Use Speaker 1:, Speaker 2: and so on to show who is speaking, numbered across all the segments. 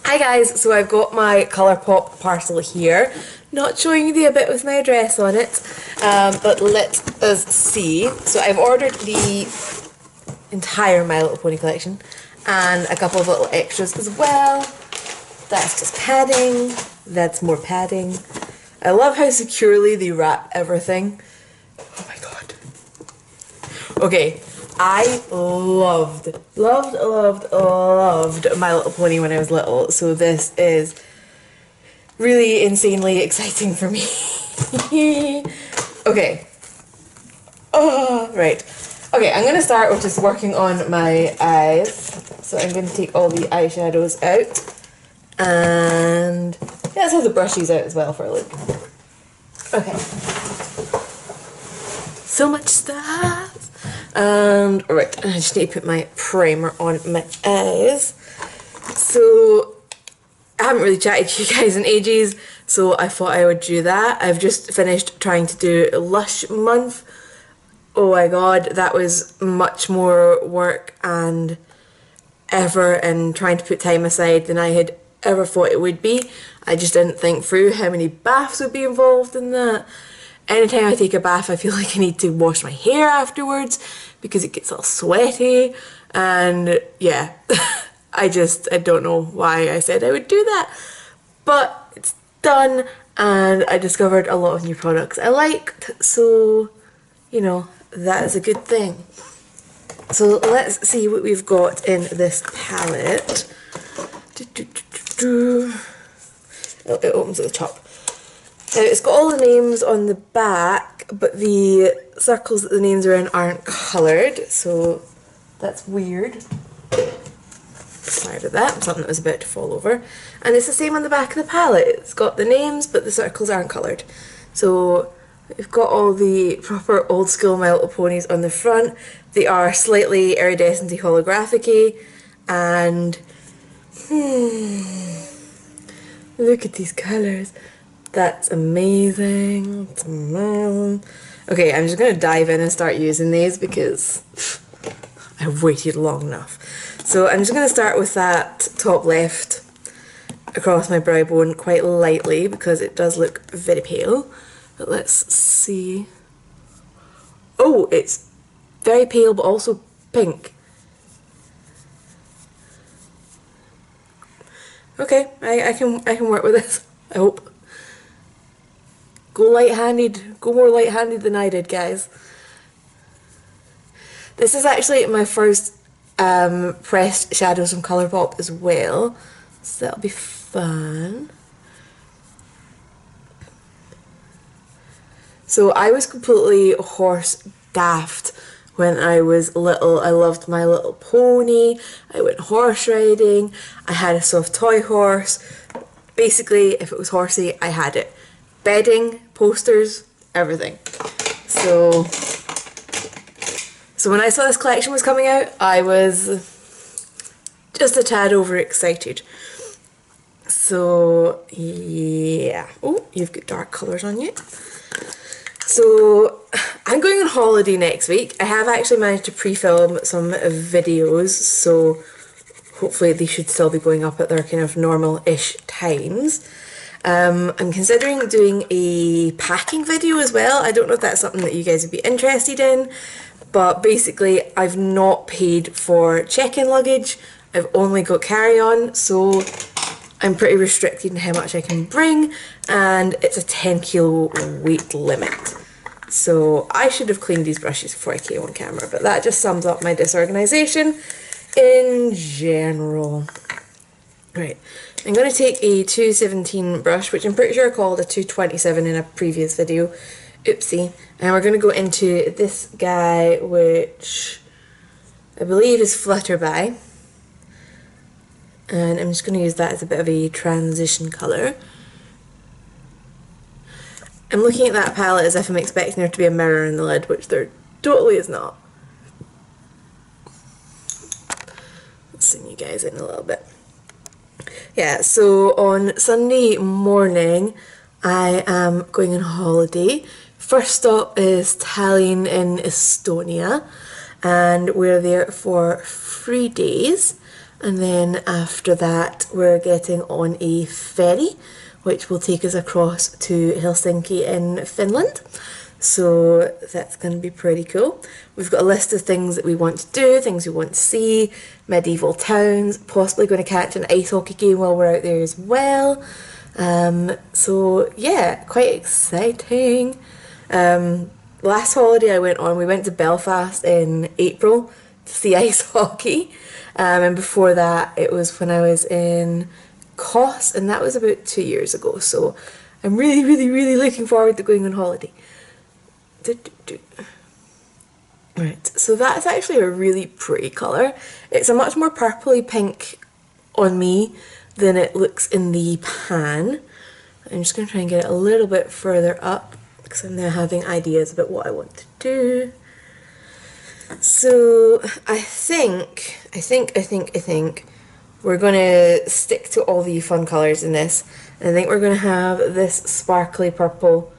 Speaker 1: Hi guys, so I've got my Colourpop parcel here. Not showing you the bit with my address on it, but let us see. So I've ordered the entire My Little Pony collection and a couple of little extras as well. That's just padding, that's more padding. I love how securely they wrap everything. Oh my god. Okay. I loved My Little Pony when I was little, so this is really insanely exciting for me. Okay. Oh, right. Okay, I'm going to start with just working on my eyes. So I'm going to take all the eyeshadows out. And yeah, let's have the brushes out as well for a look. Okay. So much stuff. And alright, I just need to put my primer on my eyes. So I haven't really chatted to you guys in ages, so I thought I would do that. I've just finished trying to do Lush month. Oh my god, that was much more work and effort and trying to put time aside than I had ever thought it would be. I just didn't think through how many baths would be involved in that. Anytime I take a bath, I feel like I need to wash my hair afterwards because it gets all sweaty, and yeah, I don't know why I said I would do that, but it's done, and I discovered a lot of new products I liked, so, you know, that is a good thing. So let's see what we've got in this palette. Oh, it opens at the top. Now, it's got all the names on the back, but the circles that the names are in aren't coloured, so that's weird. Sorry about that, something that was about to fall over. And it's the same on the back of the palette. It's got the names, but the circles aren't coloured. So we've got all the proper old school My Little Ponies on the front. They are slightly iridescent-y holographic-y, and look at these colours. That's amazing. That's amazing. Okay, I'm just going to dive in and start using these because I've waited long enough. So I'm just going to start with that top left across my brow bone quite lightly because it does look very pale. But let's see. Oh, it's very pale but also pink. Okay, I can work with this, I hope. Go light-handed. Go more light-handed than I did, guys. This is actually my first pressed shadows from Colourpop as well, so that'll be fun. So I was completely horse daft when I was little. I loved My Little Pony. I went horse riding. I had a soft toy horse. Basically, if it was horsey, I had it. Bedding, posters, everything. So when I saw this collection was coming out, I was just a tad overexcited. So yeah. Oh, you've got dark colours on you. So I'm going on holiday next week. I have actually managed to pre-film some videos, so hopefully they should still be going up at their kind of normal-ish times. I'm considering doing a packing video as well. I don't know if that's something that you guys would be interested in, but basically I've not paid for check-in luggage. I've only got carry-on, so I'm pretty restricted in how much I can bring, and it's a 10 kilo weight limit. So I should have cleaned these brushes before I came on camera, but that just sums up my disorganisation in general. Right, I'm going to take a 217 brush, which I'm pretty sure I called a 227 in a previous video. Oopsie. And we're going to go into this guy, which I believe is Flutterby. And I'm just going to use that as a bit of a transition colour. I'm looking at that palette as if I'm expecting there to be a mirror in the lid, which there totally is not. Let's zoom you guys in a little bit. Yeah, so on Sunday morning I am going on holiday. First stop is Tallinn in Estonia, and we're there for 3 days. And then after that we're getting on a ferry which will take us across to Helsinki in Finland. So that's going to be pretty cool. We've got a list of things that we want to do, things we want to see, medieval towns, possibly going to catch an ice hockey game while we're out there as well. So yeah, quite exciting. Last holiday I went on, we went to Belfast in April to see ice hockey. And before that it was when I was in Kos, and that was about 2 years ago. So I'm really looking forward to going on holiday. Right, so that's actually a really pretty colour. It's a much more purpley pink on me than it looks in the pan. I'm just going to try and get it a little bit further up because I'm now having ideas about what I want to do. So I think we're going to stick to all the fun colours in this. And I think we're going to have this sparkly purple,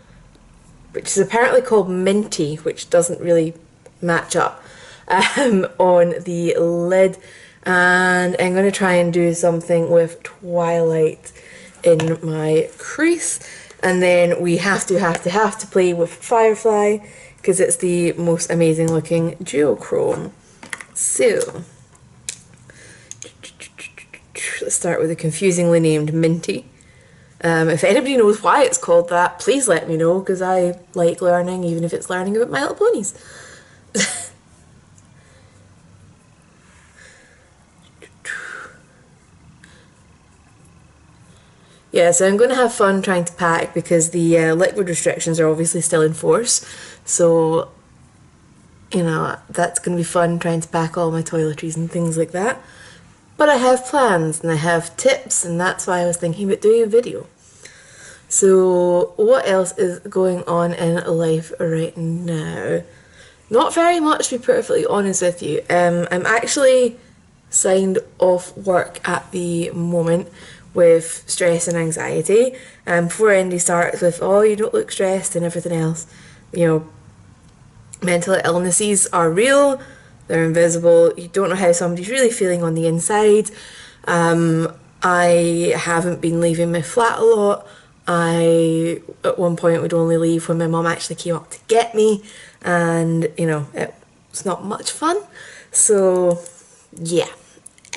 Speaker 1: which is apparently called Minty, which doesn't really match up, on the lid. And I'm going to try and do something with Twilight in my crease. And then we have to play with Firefly because it's the most amazing looking duochrome. So let's start with a confusingly named Minty. If anybody knows why it's called that, please let me know, because I like learning, even if it's learning about My Little Ponies. Yeah, so I'm going to have fun trying to pack because the liquid restrictions are obviously still in force. So, you know, that's going to be fun trying to pack all my toiletries and things like that. But I have plans and I have tips, and that's why I was thinking about doing a video. So what else is going on in life right now? Not very much, to be perfectly honest with you. I'm actually signed off work at the moment with stress and anxiety. Before Andy starts with, oh, you don't look stressed and everything else, you know, mental illnesses are real, they're invisible, you don't know how somebody's really feeling on the inside. I haven't been leaving my flat a lot. I, at one point, would only leave when my mum actually came up to get me, and, you know, it's not much fun. So, yeah.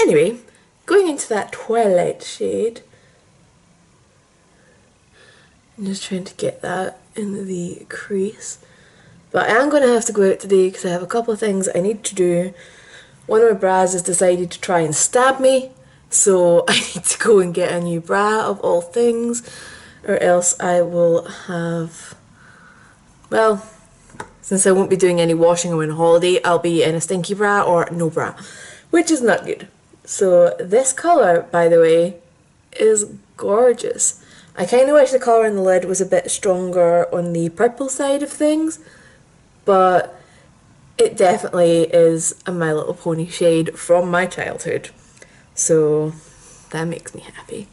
Speaker 1: Anyway, going into that Twilight shade, I'm just trying to get that in the crease. But I am going to have to go out today because I have a couple of things I need to do. One of my bras has decided to try and stab me, so I need to go and get a new bra of all things, or else I will have, well, since I won't be doing any washing or on holiday, I'll be in a stinky bra or no bra, which is not good. So this colour, by the way, is gorgeous. I kind of wish the colour on the lid was a bit stronger on the purple side of things, but it definitely is a My Little Pony shade from my childhood. So that makes me happy.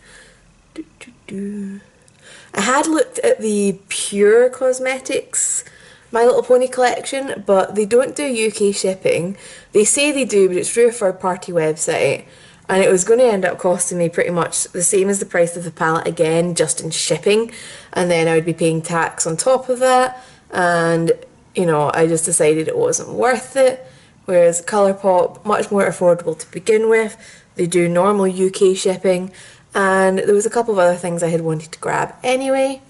Speaker 1: I had looked at the Pure Cosmetics My Little Pony collection, but they don't do UK shipping. They say they do, but it's through a third-party website, and it was going to end up costing me pretty much the same as the price of the palette again, just in shipping, and then I would be paying tax on top of that, and, you know, I just decided it wasn't worth it. Whereas Colourpop, much more affordable to begin with. They do normal UK shipping, and there was a couple of other things I had wanted to grab anyway.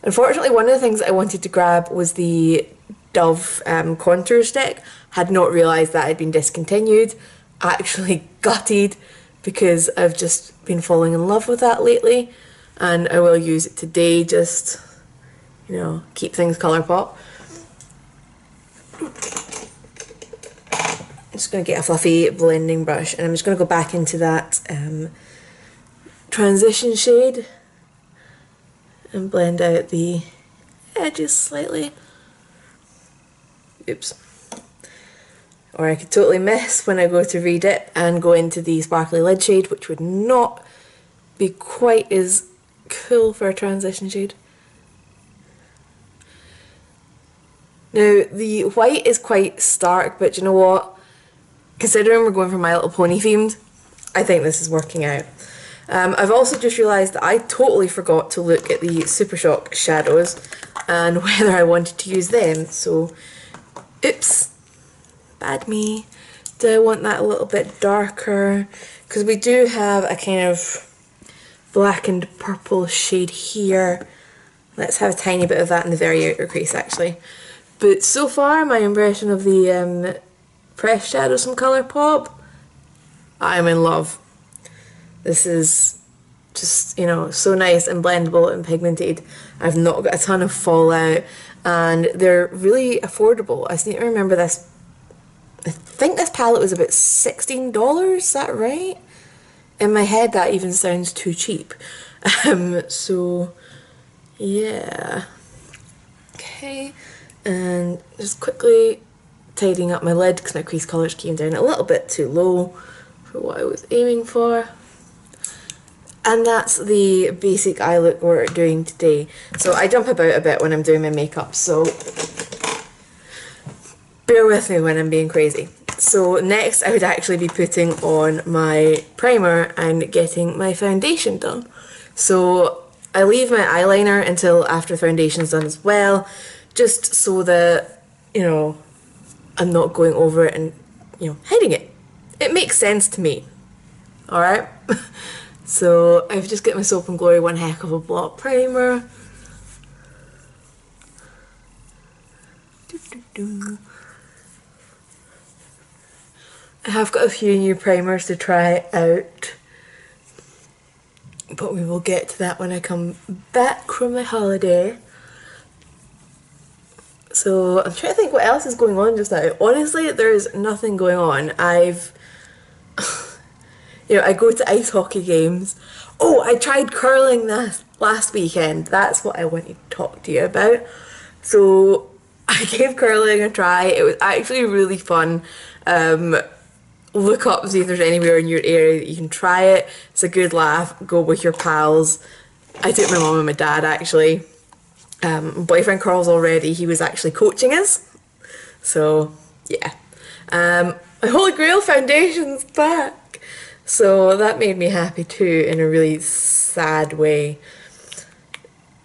Speaker 1: Unfortunately, one of the things I wanted to grab was the Dove contour stick. Had not realised that had been discontinued. Actually gutted, because I've just been falling in love with that lately, and I will use it today, just, you know, keep things Colourpop. I'm just going to get a fluffy blending brush, and I'm just going to go back into that transition shade and blend out the edges slightly. Oops. Or I could totally miss when I go to redip and go into the sparkly lid shade, which would not be quite as cool for a transition shade. Now, the white is quite stark, but you know what? Considering we're going for My Little Pony themed, I think this is working out. I've also just realised that I totally forgot to look at the Super Shock shadows and whether I wanted to use them, so oops, bad me. Do I want that a little bit darker? Because we do have a kind of black and purple shade here. Let's have a tiny bit of that in the very outer crease actually. But so far my impression of the pressed shadows from Colourpop, I'm in love. This is just, you know, so nice and blendable and pigmented. I've not got a ton of fallout and they're really affordable. I just need to remember this. I think this palette was about $16, is that right? In my head that even sounds too cheap. So yeah. Okay, and just quickly tidying up my lid because my crease colours came down a little bit too low for what I was aiming for. And that's the basic eye look we're doing today. So I jump about a bit when I'm doing my makeup, so bear with me when I'm being crazy. So next I would actually be putting on my primer and getting my foundation done. So I leave my eyeliner until after the foundation's done as well, just so that, you know, I'm not going over it and, you know, hiding it. It makes sense to me. Alright? So I've just got my Soap and Glory One Heck of a Blot primer. I have got a few new primers to try out, but we will get to that when I come back from my holiday. So I'm trying to think what else is going on just now. Honestly, there's nothing going on. You know, I go to ice hockey games. Oh, I tried curling this last weekend. That's what I wanted to talk to you about. So I gave curling a try. It was actually really fun. Look up, see if there's anywhere in your area that you can try it. It's a good laugh. Go with your pals. I took my mum and my dad actually. Boyfriend Carl's already. He was actually coaching us. So yeah. My Holy Grail foundation's back. So that made me happy too, in a really sad way.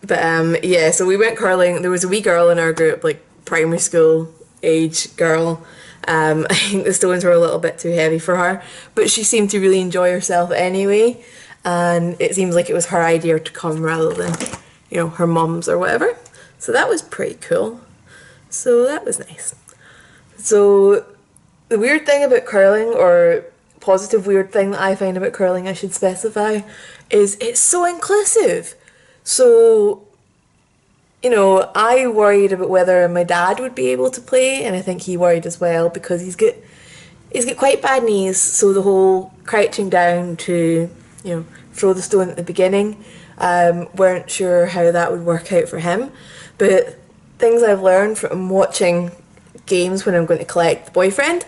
Speaker 1: But yeah, so we went curling. There was a wee girl in our group, like primary school age girl. I think the stones were a little bit too heavy for her, but she seemed to really enjoy herself anyway. And it seems like it was her idea to come rather than, you know, her mum's or whatever. So that was pretty cool. So that was nice. So the weird thing about curling, or positive weird thing that I find about curling, I should specify, is it's so inclusive. So, you know, I worried about whether my dad would be able to play, and I think he worried as well because he's got quite bad knees, so the whole crouching down to, you know, throw the stone at the beginning, weren't sure how that would work out for him. But things I've learned from watching games when I'm going to collect the boyfriend,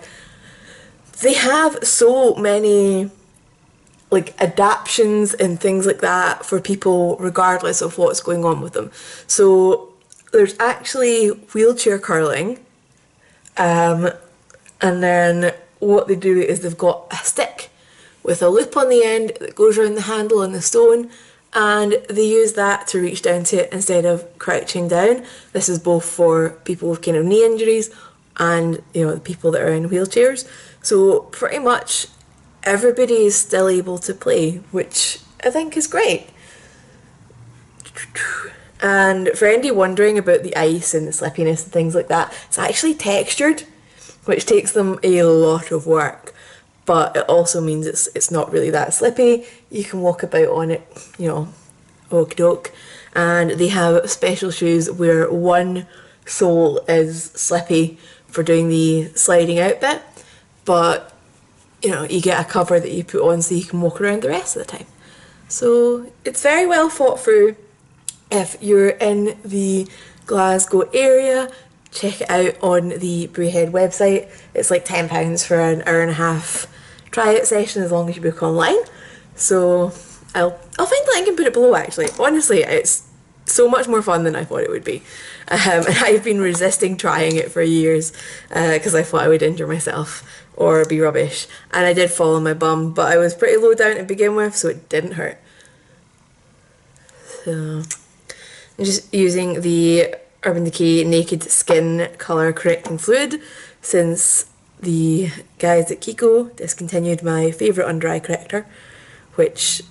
Speaker 1: they have so many like adaptions and things like that for people regardless of what's going on with them. So there's actually wheelchair curling, and then what they do is they've got a stick with a loop on the end that goes around the handle on the stone, and they use that to reach down to it instead of crouching down. This is both for people with kind of knee injuries and, you know, the people that are in wheelchairs. So pretty much everybody is still able to play, which I think is great. And for anybody wondering about the ice and the slippiness and things like that, it's actually textured, which takes them a lot of work, but it also means it's not really that slippy. You can walk about on it, you know, okie doke. And they have special shoes where one sole is slippy for doing the sliding out bit, but you know, you get a cover that you put on so you can walk around the rest of the time. So it's very well thought through. If you're in the Glasgow area, check it out on the Brewhead website. It's like £10 for an hour and a half try-out session as long as you book online. So I'll find the link and put it below actually. Honestly, it's so much more fun than I thought it would be. And I've been resisting trying it for years because I thought I would injure myself or be rubbish. And I did fall on my bum, but I was pretty low down to begin with, so it didn't hurt. So I'm just using the Urban Decay Naked Skin Colour Correcting Fluid since the guys at Kiko discontinued my favourite under eye corrector, which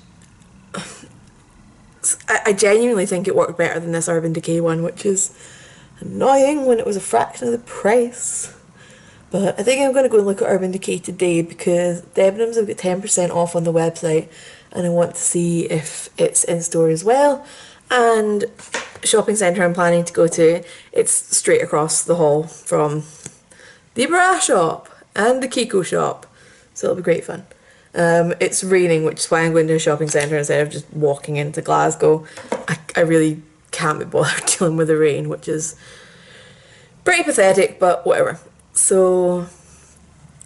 Speaker 1: I genuinely think it worked better than this Urban Decay one, which is annoying when it was a fraction of the price. But I think I'm going to go and look at Urban Decay today because Debenhams have got 10% off on the website and I want to see if it's in store as well. And shopping centre I'm planning to go to, it's straight across the hall from the Bra shop and the Kiko shop, so it'll be great fun. It's raining, which is why I'm going to a shopping centre instead of just walking into Glasgow. I really can't be bothered dealing with the rain, which is pretty pathetic, but whatever. So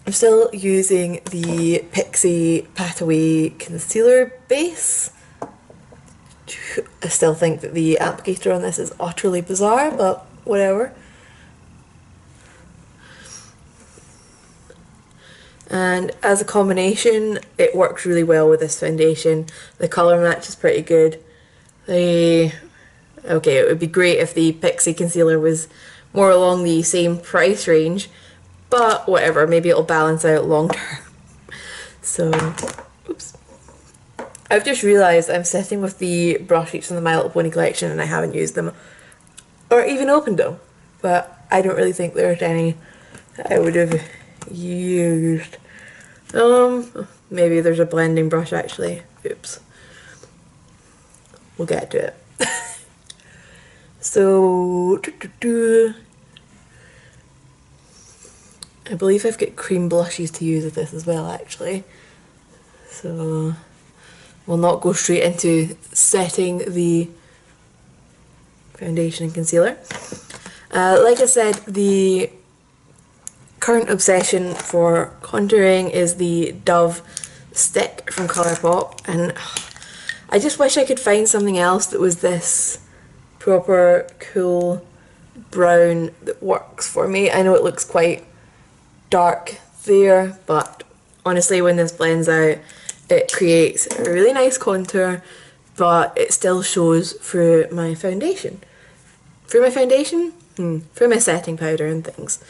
Speaker 1: I'm still using the Pixie Pat Away Concealer Base. I still think that the applicator on this is utterly bizarre, but whatever. And as a combination, it works really well with this foundation. The colour match is pretty good. Okay, it would be great if the Pixie concealer was more along the same price range, but whatever, maybe it'll balance out long term. So, oops. I've just realised I'm sitting with the brush heaps from the My Little Pony collection and I haven't used them, or even opened them, but I don't really think there's any that I would have used. Maybe there's a blending brush actually. Oops. We'll get to it. So, I believe I've got cream blushes to use with this as well actually. So, we'll not go straight into setting the foundation and concealer. Like I said, the current obsession for contouring is the Dove stick from Colourpop, and I just wish I could find something else that was this proper cool brown that works for me. I know it looks quite dark there, but honestly when this blends out it creates a really nice contour, but it still shows through my foundation. Through my foundation? Through my setting powder and things.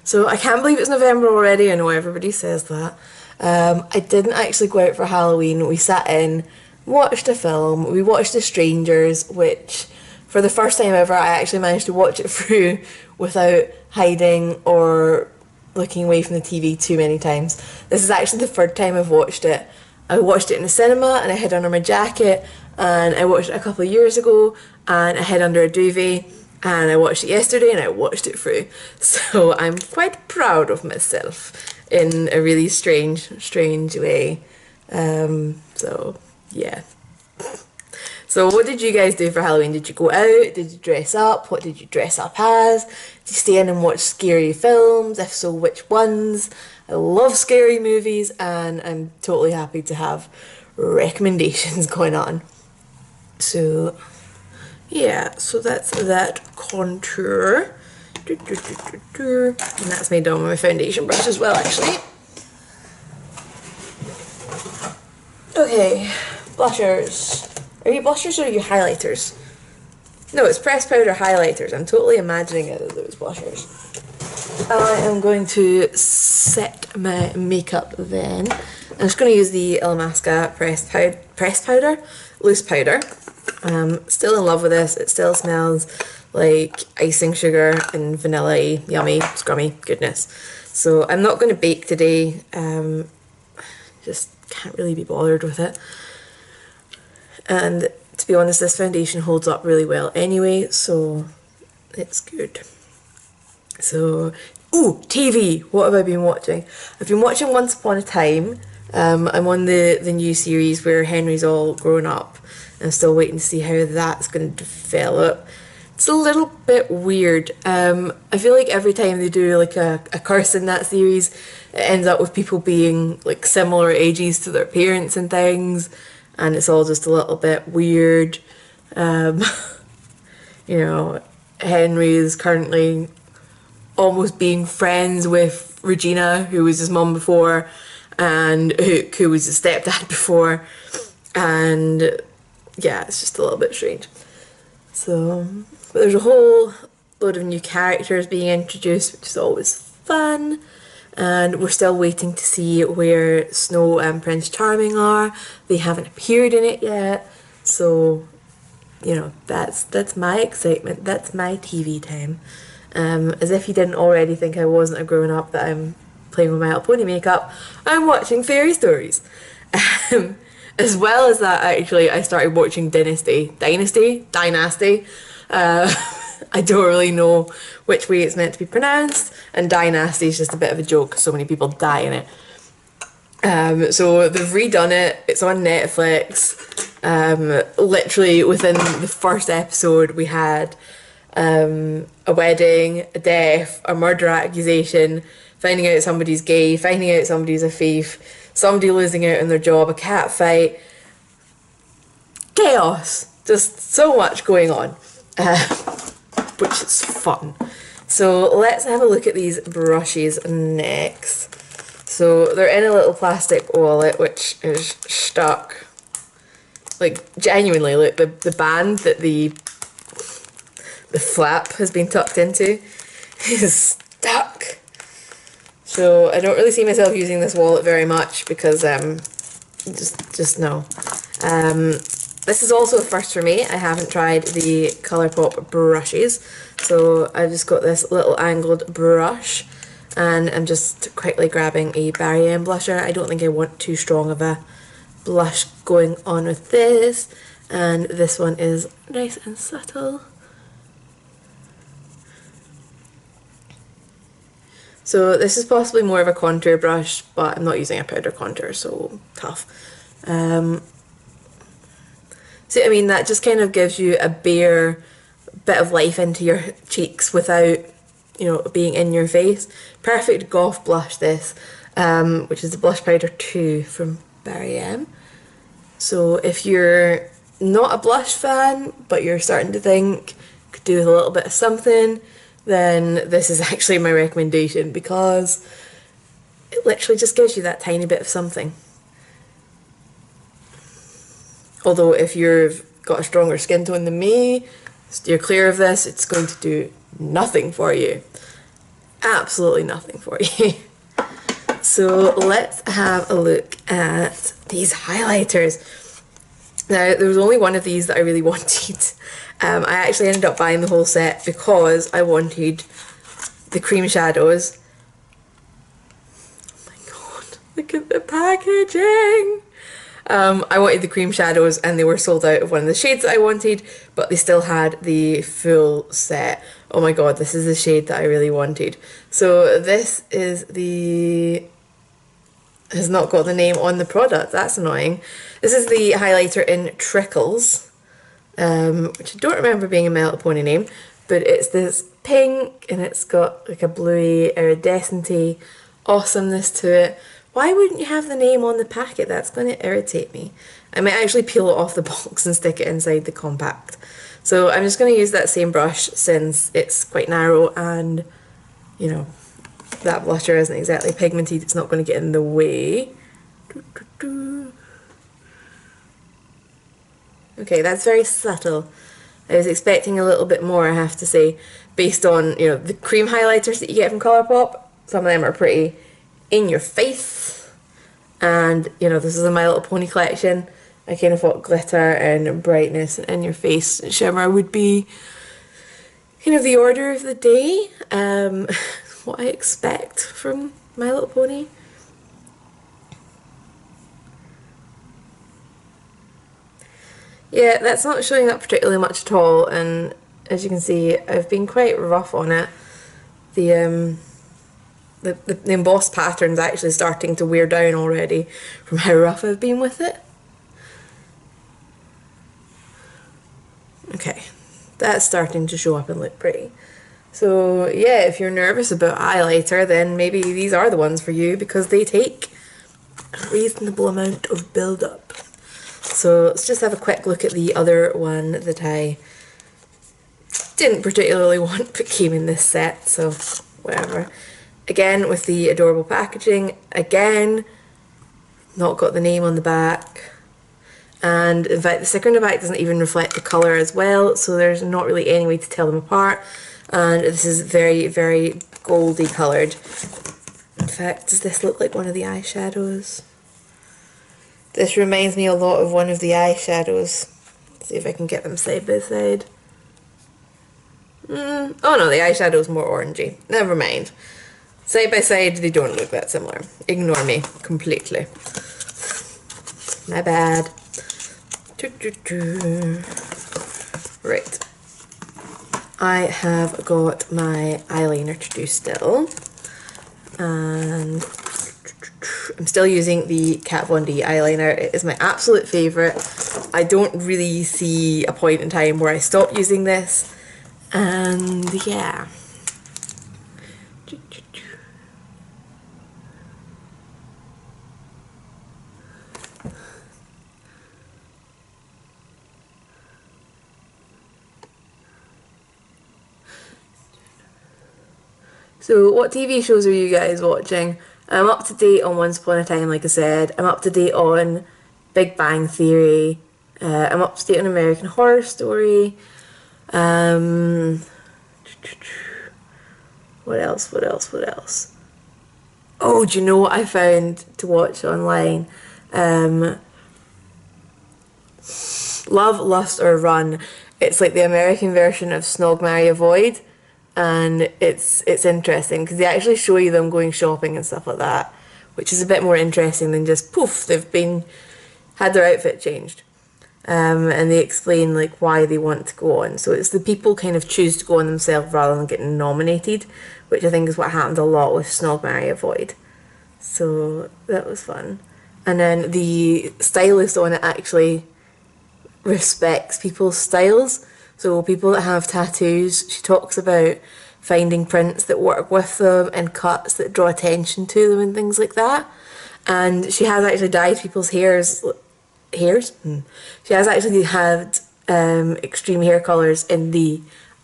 Speaker 1: So I can't believe it's November already. I know everybody says that. I didn't actually go out for Halloween. We sat in, watched a film. We watched The Strangers, which for the first time ever I actually managed to watch it through without hiding or looking away from the TV too many times. This is actually the third time I've watched it. I watched it in the cinema and I hid under my jacket, and I watched it a couple of years ago and I hid under a duvet, and I watched it yesterday and I watched it through. So I'm quite proud of myself in a really strange way. So yeah. So what did you guys do for Halloween? Did you go out? Did you dress up? What did you dress up as? Did you stay in and watch scary films? If so, which ones? I love scary movies and I'm totally happy to have recommendations going on. So yeah, so that's that contour. And that's made done with my foundation brush as well actually. Okay, blushers. Are you blushers or are you highlighters? No, it's pressed powder highlighters. I'm totally imagining it as those blushers. I am going to set my makeup then. I'm just going to use the Illamasqua pressed powder, loose powder. Still in love with this. It still smells like icing sugar and vanilla-y, yummy, scrummy goodness. So I'm not going to bake today. Just can't really be bothered with it. And to be honest, this foundation holds up really well anyway, so it's good. So, ooh, TV! What have I been watching? I've been watching Once Upon a Time. I'm on the new series where Henry's all grown up. I'm still waiting to see how that's going to develop. It's a little bit weird. I feel like every time they do like a curse in that series, it ends up with people being like similar ages to their parents and things, and it's all just a little bit weird. You know, Henry is currently almost being friends with Regina, who was his mum before, and Hook, who was his stepdad before, and yeah, it's just a little bit strange. So, but there's a whole load of new characters being introduced, which is always fun, and we're still waiting to see where Snow and Prince Charming are. They haven't appeared in it yet, so you know, that's my excitement, that's my TV time. As if you didn't already think I wasn't a grown up that I'm playing with My Little Pony makeup, I'm watching fairy stories. As well as that, actually, I started watching Dynasty. I don't really know which way it's meant to be pronounced, and Dynasty is just a bit of a joke because so many people die in it. So they've redone it, it's on Netflix. Literally within the first episode we had a wedding, a death, a murder accusation, finding out somebody's gay, finding out somebody's a thief, somebody losing out on their job, a cat fight, chaos, just so much going on, which is fun. So let's have a look at these brushes next. So they're in a little plastic wallet which is stuck, like genuinely, like the band that the flap has been tucked into is stuck. So I don't really see myself using this wallet very much because just no. This is also a first for me. I haven't tried the Colourpop brushes, so I've just got this little angled brush, and I'm just quickly grabbing a Barry M blusher. I don't think I want too strong of a blush going on with this, and this one is nice and subtle. So this is possibly more of a contour brush, but I'm not using a powder contour, so tough. So I mean, that just kind of gives you a bare bit of life into your cheeks without, you know, being in your face. Perfect goth blush this, which is the Blush Powder 2 from Barry M. So if you're not a blush fan, but you're starting to think could do with a little bit of something, then this is actually my recommendation, because it literally just gives you that tiny bit of something. Although if you've got a stronger skin tone than me, steer clear of this, it's going to do nothing for you. Absolutely nothing for you. So let's have a look at these highlighters. Now, there was only one of these that I really wanted. I actually ended up buying the whole set because I wanted the cream shadows. Oh my god, look at the packaging! I wanted the cream shadows and they were sold out of one of the shades that I wanted, but they still had the full set. Oh my god, this is the shade that I really wanted. So this is the... has not got the name on the product, that's annoying. This is the highlighter in Trickles, which I don't remember being a My Little Pony name, but it's this pink and it's got like a bluey iridescent-y awesomeness to it. Why wouldn't you have the name on the packet? That's going to irritate me. I might actually peel it off the box and stick it inside the compact. So I'm just going to use that same brush since it's quite narrow and, you know, that blusher isn't exactly pigmented, it's not going to get in the way. Okay, that's very subtle. I was expecting a little bit more, I have to say, based on, you know, the cream highlighters that you get from Colourpop. Some of them are pretty in your face, and you know, this is a My Little Pony collection. I kind of thought glitter and brightness and in your face shimmer would be kind of the order of the day, what I expect from My Little Pony. Yeah, that's not showing up particularly much at all, and as you can see, I've been quite rough on it. The embossed pattern's actually starting to wear down already from how rough I've been with it. Okay, that's starting to show up and look pretty. So yeah, if you're nervous about highlighter, then maybe these are the ones for you because they take a reasonable amount of build up. So let's just have a quick look at the other one that I didn't particularly want but came in this set, so whatever. Again with the adorable packaging, again not got the name on the back, and in fact the sticker on the back doesn't even reflect the colour as well, so there's not really any way to tell them apart, and this is very, very goldy coloured. In fact, does this look like one of the eyeshadows? This reminds me a lot of one of the eyeshadows. Let's see if I can get them side by side. Oh no, the eyeshadow's more orangey. Never mind. Side by side, they don't look that similar. Ignore me completely. My bad. Right. I have got my eyeliner to do still. And I'm still using the Kat Von D eyeliner. It is my absolute favourite. I don't really see a point in time where I stop using this. And yeah. So what TV shows are you guys watching? I'm up to date on Once Upon a Time, like I said. I'm up to date on Big Bang Theory. I'm up to date on American Horror Story. What else? Oh, do you know what I found to watch online? Love, Lust or Run. It's like the American version of Snog, Marry, Avoid. And it's interesting because they actually show you them going shopping and stuff like that, which is a bit more interesting than just poof, they've had their outfit changed. And they explain like why they want to go on. So it's the people kind of choose to go on themselves rather than getting nominated, which I think is what happened a lot with Snog, Marry, Avoid. So that was fun. And then the stylist on it actually respects people's styles. So people that have tattoos, she talks about finding prints that work with them and cuts that draw attention to them and things like that. And she has actually dyed people's hairs. She has actually had extreme hair colours in the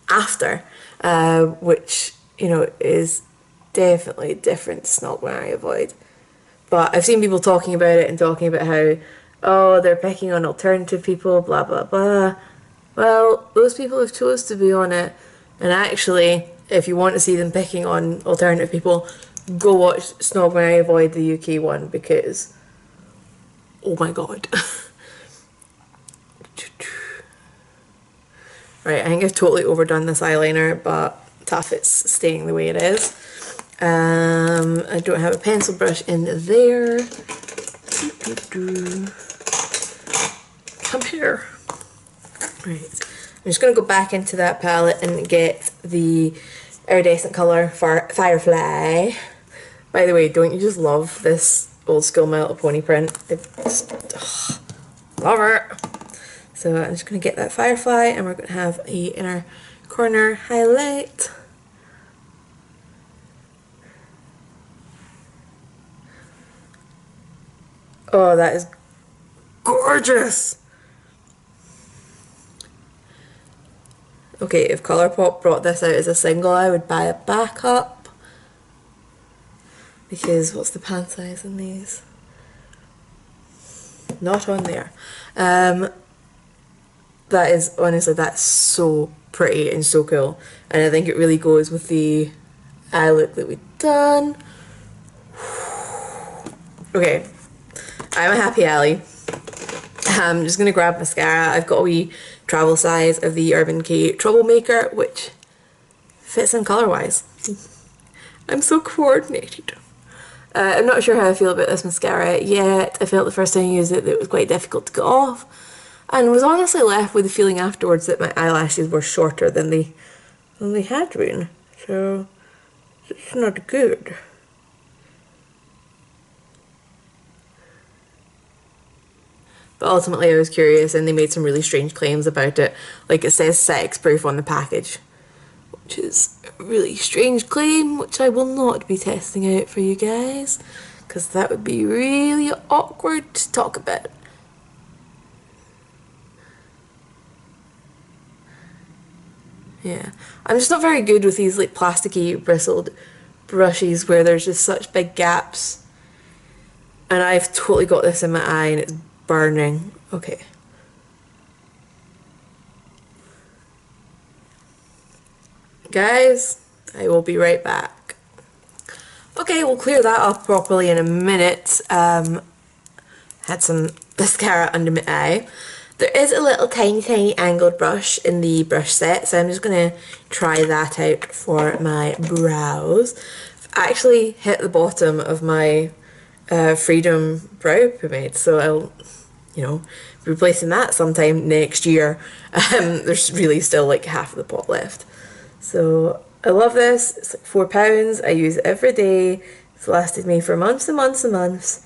Speaker 1: after, which, you know, is definitely different to Snog, Marry, Avoid. But I've seen people talking about it and talking about how, oh, they're picking on alternative people, blah, blah, blah. Well, those people have chose to be on it, and actually, if you want to see them picking on alternative people, go watch Snog, Marry, Avoid, the UK one, because, oh my god. Right, I think I've totally overdone this eyeliner, but tough, it's staying the way it is. I don't have a pencil brush in there. Come here. Right, I'm just going to go back into that palette and get the iridescent colour for Firefly. By the way, don't you just love this old school My Little Pony print? It's, love it! So I'm just going to get that Firefly and we're going to have a inner corner highlight. Oh, that is gorgeous! Okay, if Colourpop brought this out as a single, I would buy a backup. Because what's the pan size in these? Not on there. That is, honestly, that's so pretty and so cool. And I think it really goes with the eye look that we've done. Okay, I'm a happy Ally. I'm just going to grab mascara. I've got a wee travel size of the Urban Decay Troublemaker, which fits in colour wise. I'm so coordinated. I'm not sure how I feel about this mascara yet. I felt the first time I used it that it was quite difficult to get off, and was honestly left with the feeling afterwards that my eyelashes were shorter than they had been. So it's not good. But ultimately I was curious and they made some really strange claims about it. Like it says sex proof on the package, which is a really strange claim, which I will not be testing out for you guys, because that would be really awkward to talk about. Yeah, I'm just not very good with these like plasticky bristled brushes where there's just such big gaps. And I've totally got this in my eye and it's burning. Okay. Guys, I will be right back. Okay, we'll clear that up properly in a minute. Had some mascara under my eye. There is a little tiny angled brush in the brush set, so I'm just going to try that out for my brows. I've actually hit the bottom of my Freedom brow pomade, so I'll, you know, be replacing that sometime next year. There's really still like half of the pot left. So I love this. It's like £4. I use it every day. It's lasted me for months and months and months,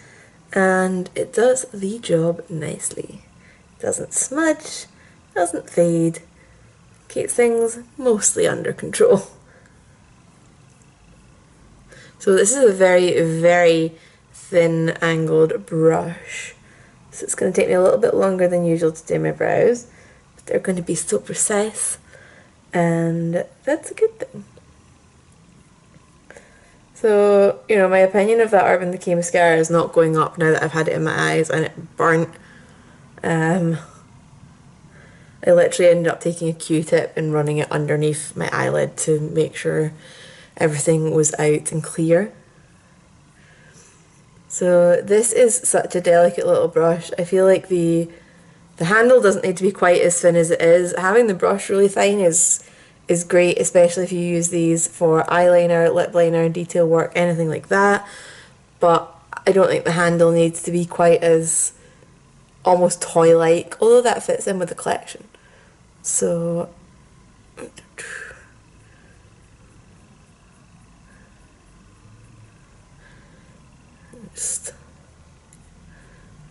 Speaker 1: and it does the job nicely. Doesn't smudge, doesn't fade, keeps things mostly under control. So this is a very thin angled brush, so it's going to take me a little bit longer than usual to do my brows, but they're going to be so precise, and that's a good thing. So, you know, my opinion of that Urban Decay mascara is not going up now that I've had it in my eyes and it burnt. I literally ended up taking a Q-tip and running it underneath my eyelid to make sure everything was out and clear. So this is such a delicate little brush. I feel like the handle doesn't need to be quite as thin as it is. Having the brush really fine is great, especially if you use these for eyeliner, lip liner, detail work, anything like that. But I don't think the handle needs to be quite as almost toy-like, although that fits in with the collection. So just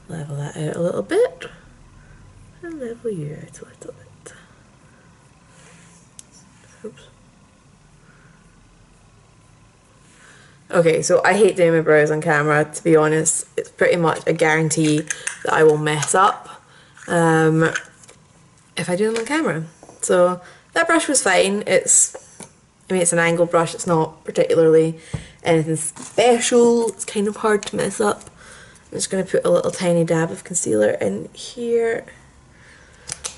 Speaker 1: level that out a little bit and level you out a little bit. Oops. Okay, so I hate doing my brows on camera, to be honest. It's pretty much a guarantee that I will mess up if I do them on camera. So that brush was fine. It's an angled brush. It's not particularly anything special. It's kind of hard to mess up. I'm just going to put a little tiny dab of concealer in here.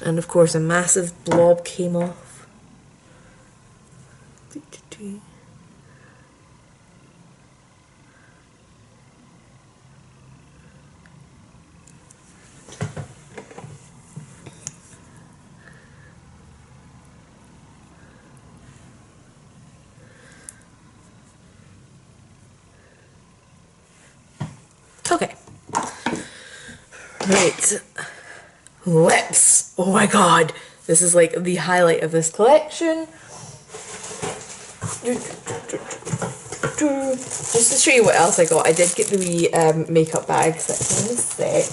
Speaker 1: And of course a massive blob came off. Okay. Right. Lips. Oh my god. This is like the highlight of this collection. Just to show you what else I got, I did get the wee makeup bags that came in the set.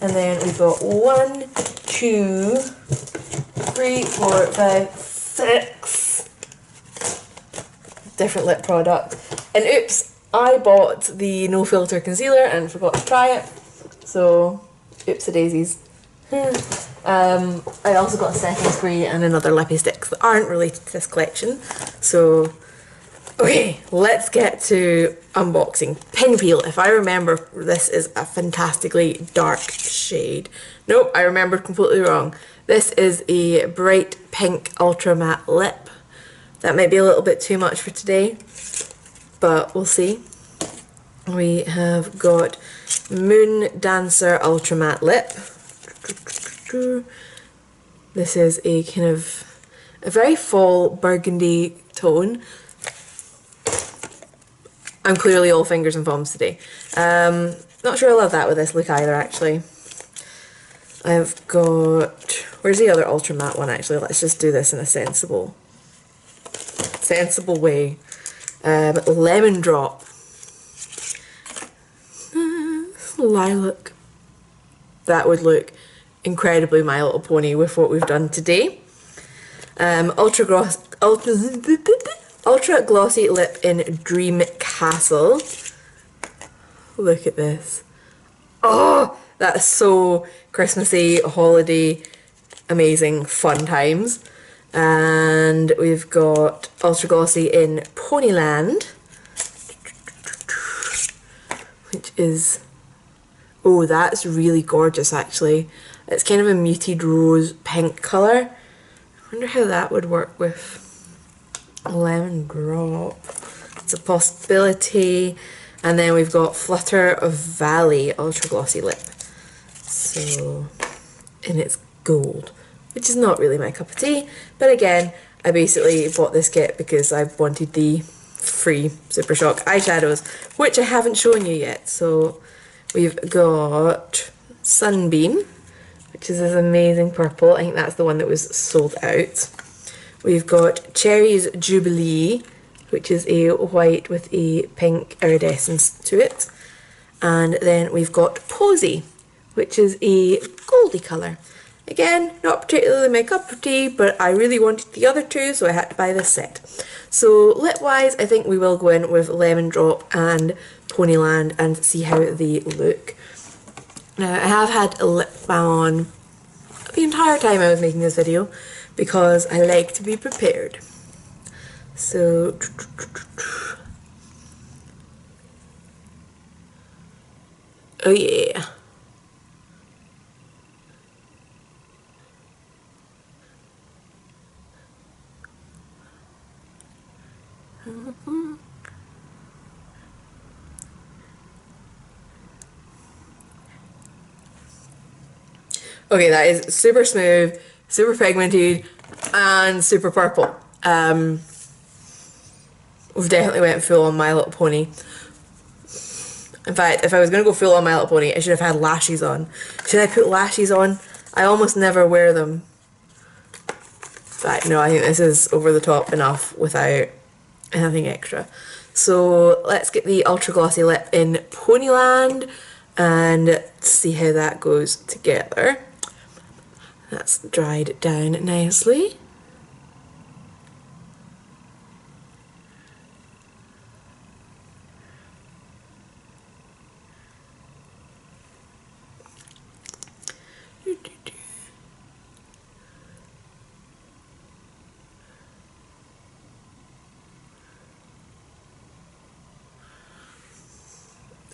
Speaker 1: And then we got 1, 2, 3, 4, 5, 6 different lip products. And oops, I bought the no filter concealer and forgot to try it. So, oopsie daisies. I also got a setting spray and another lippy sticks that aren't related to this collection. So, okay, let's get to unboxing. Pin peel. If I remember, this is a fantastically dark shade. Nope, I remembered completely wrong. This is a bright pink ultra matte lip. That might be a little bit too much for today, but we'll see. We have got Moon Dancer Ultra Matte Lip. This is a kind of a very fall burgundy tone. I'm clearly all fingers and thumbs today. Not sure I love that with this look either, actually. I've got... Where's the other ultra matte one, actually? Let's just do this in a sensible way. Lemon Drop. Lilac. that would look incredibly My Little Pony with what we've done today. Ultra glossy lip in Dream Castle. Look at this. Oh, that's so Christmassy, holiday, amazing, fun times. And we've got Ultra Glossy in Ponyland, which is, oh, that's really gorgeous actually. It's kind of a muted rose pink colour. I wonder how that would work with Lemon Drop. It's a possibility. And then we've got Flutter of Valley Ultra Glossy Lip. So, and it's gold, which is not really my cup of tea. But again, I basically bought this kit because I wanted the free Super Shock eyeshadows, which I haven't shown you yet. So we've got Sunbeam, which is this amazing purple. I think that's the one that was sold out. We've got Cherry's Jubilee, which is a white with a pink iridescence to it. And then we've got Posy, which is a goldy colour. Again, not particularly my cup of tea, but I really wanted the other two, so I had to buy this set. So lip-wise, I think we will go in with Lemon Drop and Ponyland and see how they look. Now, I have had a lip balm on the entire time I was making this video because I like to be prepared. So, oh yeah. Okay, that is super smooth, super pigmented, and super purple. We've definitely went full on My Little Pony. In fact, if I was going to go full on My Little Pony, I should have had lashes on. Should I put lashes on? I almost never wear them. In fact, no, I think this is over the top enough without anything extra. So let's get the Ultra Glossy Lip in Ponyland and see how that goes together. That's dried down nicely.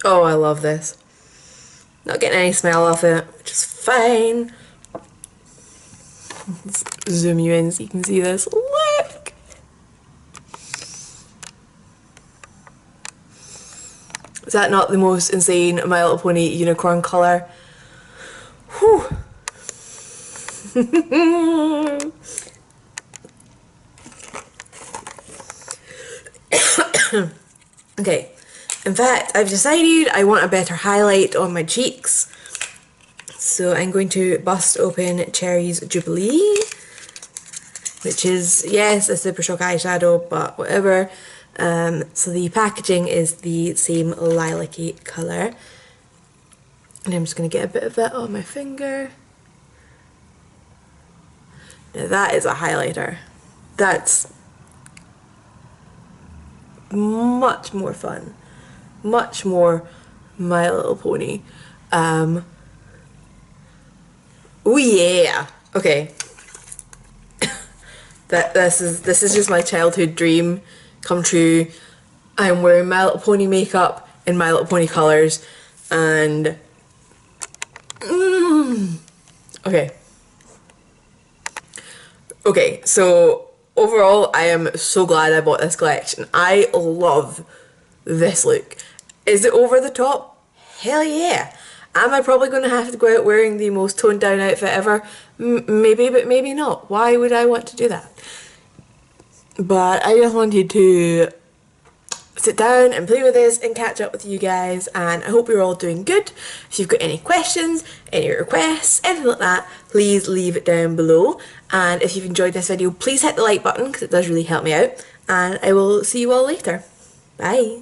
Speaker 1: Oh, I love this. Not getting any smell off it, which is fine. Let's zoom you in so you can see this. Look! Is that not the most insane My Little Pony unicorn colour? Whew! Okay. In fact, I've decided I want a better highlight on my cheeks. So I'm going to bust open Cherry's Jubilee, which is, yes, a Super Shock eyeshadow, but whatever. So the packaging is the same lilac-y colour. And I'm just going to get a bit of that on my finger. Now that is a highlighter. That's much more fun. Much more My Little Pony. Oh yeah. Okay. This is just my childhood dream come true. I'm wearing My Little Pony makeup in My Little Pony colours, and okay. Okay, so overall I am so glad I bought this collection. I love this look. Is it over the top? Hell yeah. Am I probably going to have to go out wearing the most toned down outfit ever? Maybe, but maybe not. Why would I want to do that? But I just wanted to sit down and play with this and catch up with you guys, and I hope you're all doing good. If you've got any questions, any requests, anything like that, please leave it down below. And if you've enjoyed this video, please hit the like button because it does really help me out, and I will see you all later. Bye.